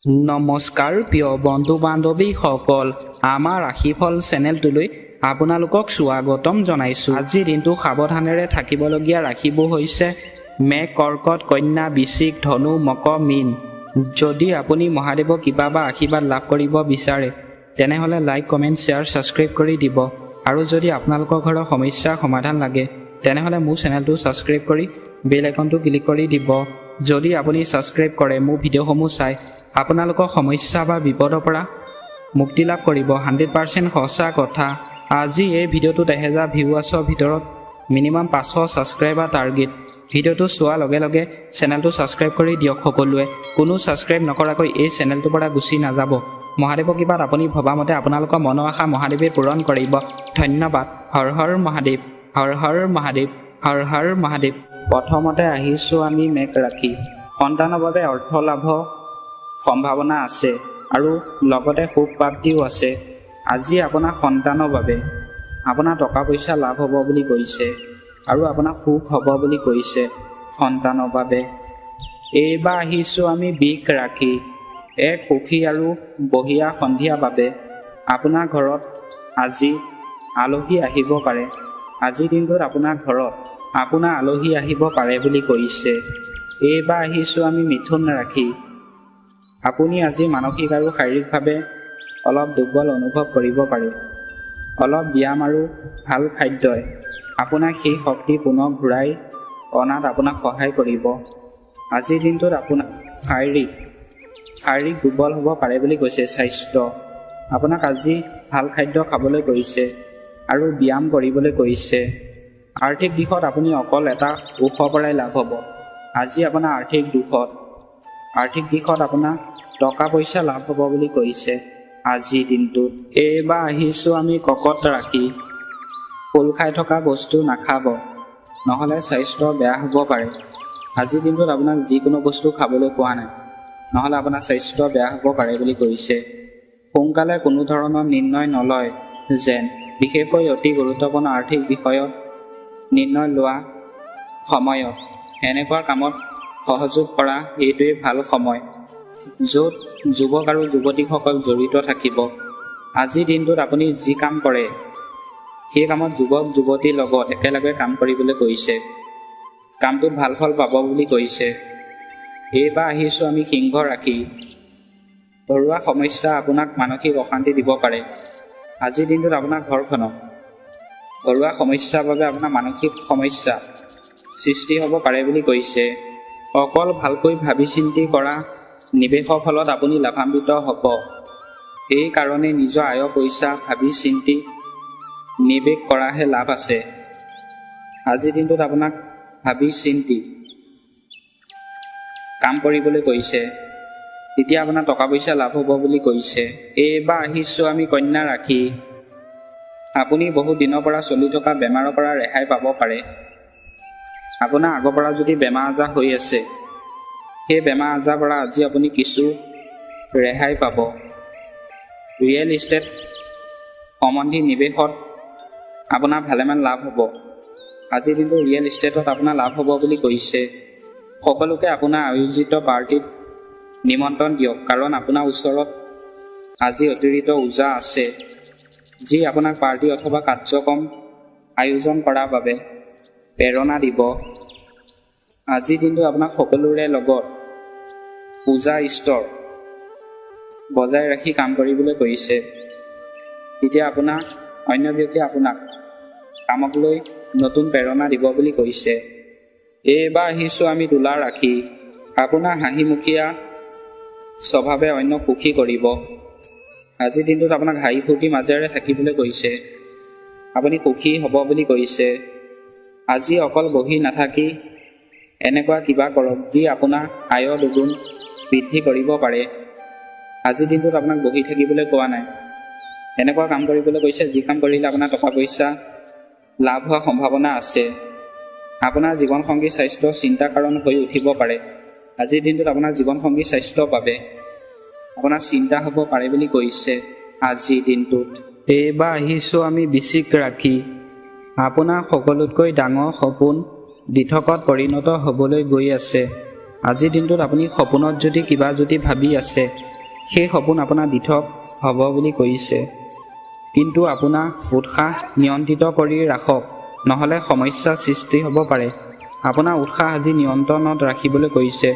নমস্কাৰ প্ৰিয় বন্ধু বান্ধৱীসকল, আমাৰ ৰাশিফল চেনেলটোলৈ আপোনালোকক স্বাগতম জনাইছোঁ। আজিৰ দিনটো সাৱধানেৰে থাকিবলগীয়া ৰাশিবোৰ হৈছে মেঘ, কৰ্কট, কন্যা, বৃশ্চিক, ধনু, মকৰ, মীন। যদি আপুনি মহাদেৱৰ কৃপা বা আশীৰ্বাদ লাভ কৰিব বিচাৰে তেনেহ'লে লাইক, কমেণ্ট, শ্বেয়াৰ, ছাবস্ক্ৰাইব কৰি দিব। আৰু যদি আপোনালোকৰ ঘৰৰ সমস্যাৰ সমাধান লাগে তেনেহ'লে মোৰ চেনেলটো ছাবস্ক্ৰাইব কৰি বেল আইকনটো ক্লিক কৰি দিব। যদি আপুনি ছাবস্ক্ৰাইব কৰে মোৰ ভিডিঅ'সমূহ চাই আপোনালোকৰ সমস্যা বা বিপদৰ পৰা মুক্তি লাভ কৰিব। 100% সঁচা কথা। আজি এই ভিডিঅ'টোত 1000 ভিউৱাৰ্ছৰ ভিতৰত মিনিমাম 500 ছাবস্ক্ৰাইবাৰ টাৰ্গেট। ভিডিঅ'টো চোৱাৰ লগে লগে চেনেলটো ছাবস্ক্ৰাইব কৰি দিয়ক সকলোৱে। কোনো ছাবস্ক্ৰাইব নকৰাকৈ এই চেনেলটোৰ পৰা গুচি নাযাব। মহাদেৱৰ কৃপাত আপুনি ভবামতে আপোনালোকৰ মনৰ আশা মহাদেৱে পূৰণ কৰিব। ধন্যবাদ। হৰ হৰ মহাদেৱ, হৰ হৰ মহাদেৱ, হৰ হৰ মহাদেৱ। প্ৰথমতে আহিছোঁ আমি মেঘ ৰাশি। সন্তানৰ বাবে অৰ্থ লাভৰ সম্ভাৱনা আছে আৰু লগতে সুখ প্ৰাপ্তিও আছে। আজি আপোনাৰ সন্তানৰ বাবে আপোনাৰ টকা পইচা লাভ হ'ব বুলি কৈছে আৰু আপোনাৰ সুখ হ'ব বুলি কৈছে সন্তানৰ বাবে। এইবাৰ আহিছোঁ আমি বৃষ ৰাশি। এক সুখী আৰু বঢ়িয়া সন্ধিয়াৰ বাবে আপোনাৰ ঘৰত আজি আলহী আহিব পাৰে। আজিৰ দিনটোত আপোনাৰ ঘৰত আপোনাৰ আলহী আহিব পাৰে বুলি কৈছে। এইবাৰ আহিছোঁ আমি মিথুন ৰাশি। আপুনি আজি মানসিক আৰু শাৰীৰিকভাৱে অলপ দুৰ্বল অনুভৱ কৰিব পাৰে। অলপ ব্যায়াম আৰু ভাল খাদ্যই আপোনাৰ সেই শক্তি পুনৰ ঘূৰাই অনাত আপোনাক সহায় কৰিব। আজিৰ দিনটোত আপোনাৰ শাৰীৰিক দুৰ্বল হ'ব পাৰে বুলি কৈছে স্বাস্থ্য। আপোনাক আজি ভাল খাদ্য খাবলৈ কৈছে আৰু ব্যায়াম কৰিবলৈ কৈছে। আৰ্থিক দিশত আপুনি অকল এটা উৎসৰ পৰাই লাভ হ'ব। আজি আপোনাৰ আৰ্থিক দিশত আপোনাৰ টকা পইচা লাভ হ'ব বুলি কৈছে আজিৰ দিনটোত। এইবাৰ আহিছোঁ আমি কৰ্কট ৰাশি। ফুল খাই থকা বস্তু নাখাব, নহ'লে স্বাস্থ্য বেয়া হ'ব পাৰে। আজিৰ দিনটোত আপোনাক যিকোনো বস্তু খাবলৈ পোৱা নাই, নহ'লে আপোনাৰ স্বাস্থ্য বেয়া হ'ব পাৰে বুলি কৈছে। সোনকালে কোনো ধৰণৰ নিৰ্ণয় নলয় যেন, বিশেষকৈ অতি গুৰুত্বপূৰ্ণ আৰ্থিক বিষয়ত নিৰ্ণয় লোৱা সময়ত এনেকুৱা কামত সহযোগ কৰা এইটোৱেই ভাল সময় য'ত যুৱক আৰু যুৱতীসকল জড়িত থাকিব। আজিৰ দিনটোত আপুনি যি কাম কৰে সেই কামত যুৱক যুৱতীৰ লগত একেলগে কাম কৰিবলৈ কৈছে। কামটোত ভাল ফল পাব বুলি কৈছে। এইবাৰ আহিছোঁ আমি সিংহ ৰাশি। ঘৰুৱা সমস্যা আপোনাক মানসিক অশান্তি দিব পাৰে। আজিৰ দিনটোত আপোনাৰ ঘৰখনত ঘৰুৱা সমস্যাৰ বাবে আপোনাৰ মানসিক সমস্যা সৃষ্টি হ'ব পাৰে বুলি কৈছে। অকল ভালকৈ ভাবি চিন্তি কৰা নিৱেশৰ ফলত আপুনি লাভান্বিত হ'ব। সেইকাৰণে নিজৰ আয় পইচা ভাবি চিন্তি নিৱেশ কৰাহে লাভ আছে। আজিৰ দিনটোত আপোনাক ভাবি চিন্তি কাম কৰিবলৈ কৈছে, তেতিয়া আপোনাৰ টকা পইচা লাভ হ'ব বুলি কৈছে। এইবাৰ আহিছোঁ আমি কন্যা ৰাশি। আপুনি বহু দিনৰ পৰা চলি থকা বেমাৰৰ পৰা ৰেহাই পাব পাৰে। আপোনাৰ আগৰ পৰা যদি বেমাৰ আজাৰ হৈ আছে সেই বেমাৰ আজাৰৰ পৰা আজি আপুনি কিছু ৰেহাই পাব। ৰিয়েল ইষ্টেট সম্বন্ধী নিৱেশত আপোনাৰ ভালেমান লাভ হ'ব। আজিৰ দিনটো ৰিয়েল ইষ্টেটত আপোনাৰ লাভ হ'ব বুলি কৈছে। সকলোকে আপোনাৰ আয়োজিত পাৰ্টিত নিমন্ত্ৰণ দিয়ক, কাৰণ আপোনাৰ ওচৰত আজি অতিৰিক্ত উৰ্জা আছে যি আপোনাক পাৰ্টি অথবা কাৰ্যক্ৰম আয়োজন কৰাৰ বাবে প্ৰেৰণা দিব। আজিৰ দিনটো আপোনাক সকলোৰে লগত পূজা স্তৰ বজাই ৰাখি কাম কৰিবলৈ কৈছে। তেতিয়া আপোনাৰ অন্য ব্যক্তিয়ে আপোনাক কামক লৈ নতুন প্ৰেৰণা দিব বুলি কৈছে। এইবাৰ আহিছোঁ আমি তুলা ৰাশি। আপোনাৰ হাঁহিমুখীয়া স্বভাৱে অন্যক সুখী কৰিব। আজিৰ দিনটোত আপোনাক হাঁহি ফূৰ্তি মাজেৰে থাকিবলৈ কৈছে। আপুনি সুখী হ'ব বুলি কৈছে। আজি অকল বহি নাথাকি এনেকুৱা কিবা কৰক যি আপোনাৰ আয়ৰ দুগুণ বৃদ্ধি কৰিব পাৰে। আজিৰ দিনটোত আপোনাক বহি থাকিবলৈ কোৱা নাই, এনেকুৱা কাম কৰিবলৈ কৈছে যি কাম কৰিলে আপোনাৰ টকা পইচা লাভ হোৱাৰ সম্ভাৱনা আছে। আপোনাৰ জীৱনসংগীৰ স্বাস্থ্য চিন্তাৰ কাৰণ হৈ উঠিব পাৰে। আজিৰ দিনটোত আপোনাৰ জীৱনসংগীৰ স্বাস্থ্যৰ বাবে আপোনাৰ চিন্তা হ'ব পাৰে বুলি কৈছে আজিৰ দিনটোত। এইবাৰ আহিছোঁ আমি বৃশ্চিক ৰাশি। আপোনাৰ সকলোতকৈ ডাঙৰ সপোন দিঠকত পৰিণত হ'বলৈ গৈ আছে। আজিৰ দিনটোত আপুনি সপোনত যদি কিবা ভাবি আছে সেই সপোন আপোনাৰ দিঠক হ'ব বুলি কৈছে। কিন্তু আপোনাৰ উৎসাহ নিয়ন্ত্ৰিত কৰি ৰাখক, নহ'লে সমস্যাৰ সৃষ্টি হ'ব পাৰে। আপোনাৰ উৎসাহ আজি নিয়ন্ত্ৰণত ৰাখিবলৈ কৈছে,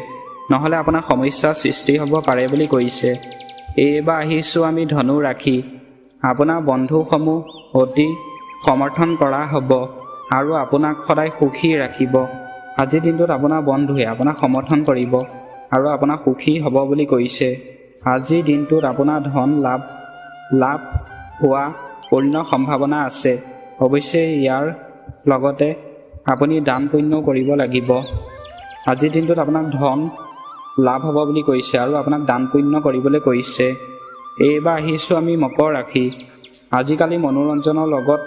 নহ'লে আপোনাৰ সমস্যাৰ সৃষ্টি হ'ব পাৰে বুলি কৈছে। এইবাৰ আহিছোঁ আমি ধনু ৰাশি। আপোনাৰ বন্ধুসমূহ অতি সমৰ্থন কৰা হ'ব আৰু আপোনাক সদায় সুখী ৰাখিব। আজিৰ দিনটোত আপোনাৰ বন্ধুৱে আপোনাক সমৰ্থন কৰিব আৰু আপোনাক সুখী হ'ব বুলি কৈছে। আজিৰ দিনটোত আপোনাৰ ধন লাভ হোৱা পূৰ্ণ সম্ভাৱনা আছে। অৱশ্যে ইয়াৰ লগতে আপুনি দান পুণ্যও কৰিব লাগিব। আজিৰ দিনটোত আপোনাক ধন লাভ হ'ব বুলি কৈছে আৰু আপোনাক দান পুণ্য কৰিবলৈ কৈছে। এইবাৰ আহিছোঁ আমি মকৰ ৰাশি। আজিকালি মনোৰঞ্জনৰ লগত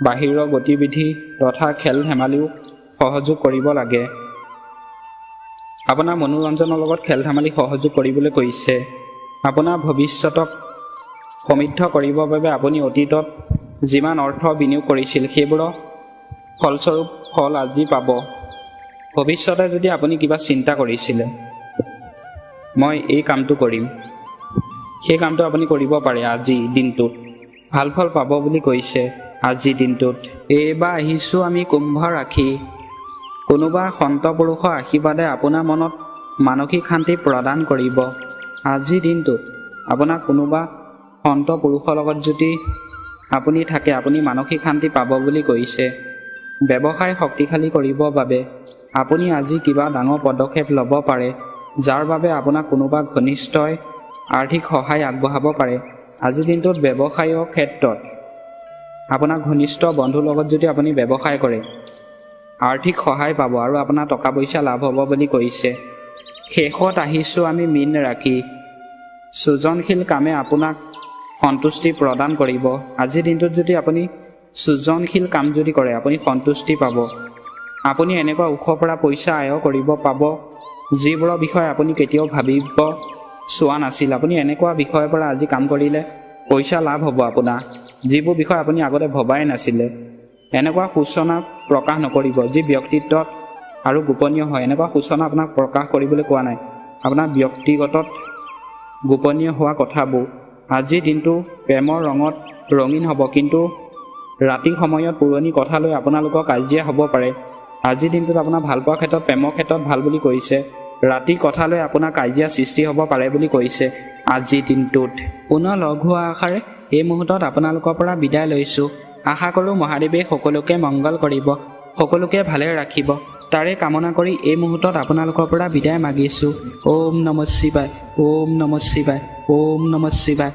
বাহিৰৰ গতিবিধি তথা খেল ধেমালিও সহযোগ কৰিব লাগে। আপোনাৰ মনোৰঞ্জনৰ লগত খেল ধেমালি সহযোগ কৰিবলৈ কৈছে। আপোনাৰ ভৱিষ্যতক সমৃদ্ধ কৰিবৰ বাবে আপুনি অতীতত যিমান অৰ্থ বিনিয়োগ কৰিছিল সেইবোৰৰ ফলস্বৰূপ ফল আজি পাব। ভৱিষ্যতে যদি আপুনি কিবা চিন্তা কৰিছিলে, মই এই কামটো কৰিম, সেই কামটো আপুনি কৰিব পাৰে আজি দিনটোত, ভাল ফল পাব বুলি কৈছে আজিৰ দিনটোত। এইবাৰ আহিছোঁ আমি কুম্ভ ৰাশি। কোনোবা সন্ত পুৰুষৰ আশীৰ্বাদে আপোনাৰ মনত মানসিক শান্তি প্ৰদান কৰিব। আজিৰ দিনটোত আপোনাক কোনোবা সন্ত পুৰুষৰ লগত যদি আপুনি থাকে, আপুনি মানসিক শান্তি পাব বুলি কৈছে। ব্যৱসায় শক্তিশালী কৰিবৰ বাবে আপুনি আজি কিবা ডাঙৰ পদক্ষেপ ল'ব পাৰে, যাৰ বাবে আপোনাক কোনোবা ঘনিষ্ঠই আৰ্থিক সহায় আগবঢ়াব পাৰে। আজিৰ দিনটোত ব্যৱসায়ৰ ক্ষেত্ৰত আপোনাৰ ঘনিষ্ঠ বন্ধুৰ লগত যদি আপুনি ব্যৱসায় কৰে, আৰ্থিক সহায় পাব আৰু আপোনাৰ টকা পইচা লাভ হ'ব বুলি কৈছে। শেষত আহিছোঁ আমি মীন ৰাশি। সৃজনশীল কামে আপোনাক সন্তুষ্টি প্ৰদান কৰিব। আজিৰ দিনটোত যদি আপুনি সৃজনশীল কাম যদি কৰে, আপুনি সন্তুষ্টি পাব। আপুনি এনেকুৱা উৎসৰ পৰা পইচা আয় কৰিব পাব, যিবোৰৰ বিষয়ে আপুনি কেতিয়াও ভাবিব চোৱা নাছিল। আপুনি এনেকুৱা বিষয়ৰ পৰা আজি কাম কৰিলে পইচা লাভ হ'ব আপোনাৰ, যিবোৰ বিষয় আপুনি আগতে ভবাই নাছিলে। এনেকুৱা সূচনা প্ৰকাশ নকৰিব যি ব্যক্তিত্বত আৰু গোপনীয় হয়। এনেকুৱা সূচনা আপোনাক প্ৰকাশ কৰিবলৈ কোৱা নাই, আপোনাৰ ব্যক্তিগত গোপনীয় হোৱা কথাবোৰ। আজিৰ দিনটো প্ৰেমৰ ৰঙত ৰঙীন হ'ব, কিন্তু ৰাতিৰ সময়ত পুৰণি কথা লৈ আপোনালোকৰ কাজিয়া হ'ব পাৰে। আজিৰ দিনটোত আপোনাৰ ভালপোৱাৰ ক্ষেত্ৰত, প্ৰেমৰ ক্ষেত্ৰত ভাল বুলি কৈছে। ৰাতি কথা লৈ আপোনাৰ কাজিয়া সৃষ্টি হ'ব পাৰে বুলি কৈছে আজিৰ দিনটোত। পুনৰ লগ হোৱা আশাৰে এই মুহূৰ্তত আপোনালোকৰ পৰা বিদায় লৈছোঁ। আশা কৰোঁ মহাদেৱে সকলোকে মংগল কৰিব, সকলোকে ভালে ৰাখিব, তাৰে কামনা কৰি এই মুহূৰ্তত আপোনালোকৰ পৰা বিদায় মাগিছোঁ। ওম নমঃ শিৱায়, ওম নমঃ শিৱায়, ওম নমঃ শিৱায়।